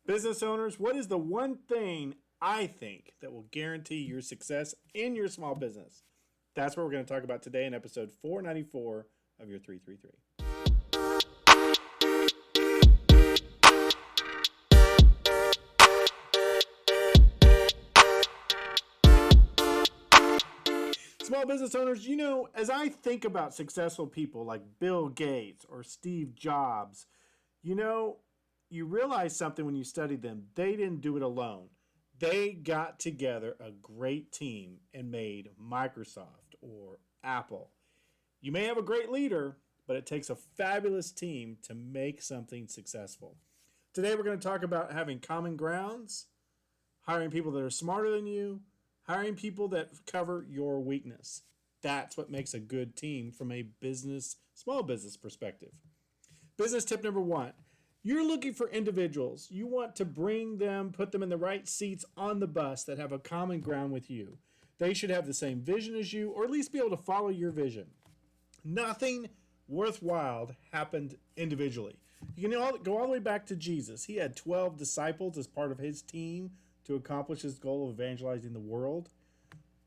Business owners, what is the one thing I think that will guarantee your success in your small business? That's what we're going to talk about today in episode 494 of your 333. Small business owners, as I think about successful people like Bill Gates or Steve Jobs, you know, you realize something when you study them. They didn't do it alone. They got together a great team and made Microsoft or Apple. You may have a great leader, but it takes a fabulous team to make something successful. Today, we're going to talk about having common grounds, hiring people that are smarter than you, hiring people that cover your weakness. That's what makes a good team from a small business perspective. Business tip number one, you're looking for individuals. You want to put them in the right seats on the bus that have a common ground with you. They should have the same vision as you, or at least be able to follow your vision. Nothing worthwhile happened individually. You can go all the way back to Jesus. He had 12 disciples as part of his team to accomplish his goal of evangelizing the world.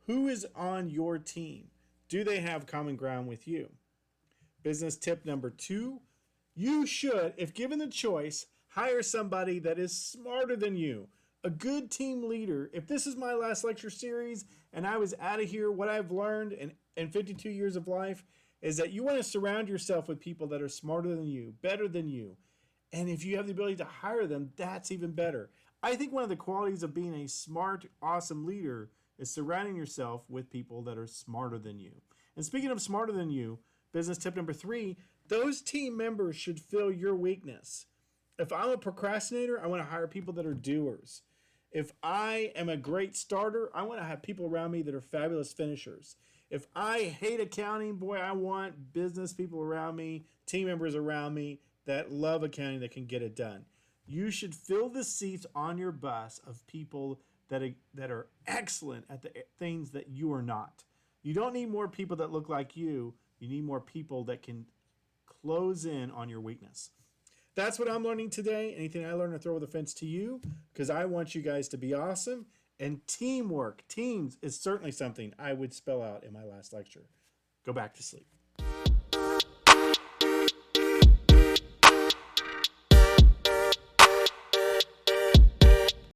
Who is on your team? Do they have common ground with you? Business tip number two, you should, if given the choice, hire somebody that is smarter than you. A good team leader. If this is my last lecture series and I was out of here, what I've learned in 52 years of life is that you want to surround yourself with people that are smarter than you, better than you. And if you have the ability to hire them, that's even better. I think one of the qualities of being a smart, awesome leader is surrounding yourself with people that are smarter than you. And speaking of smarter than you, business tip number three, those team members should fill your weakness. If I'm a procrastinator, I want to hire people that are doers. If I am a great starter, I want to have people around me that are fabulous finishers. If I hate accounting, boy, I want business people around me, team members around me that love accounting that can get it done. You should fill the seats on your bus of people that are excellent at the things that you are not. You don't need more people that look like you. You need more people that can close in on your weakness. That's what I'm learning today. Anything I learn, I throw over the fence to you because I want you guys to be awesome. And teams is certainly something I would spell out in my last lecture. Go back to sleep.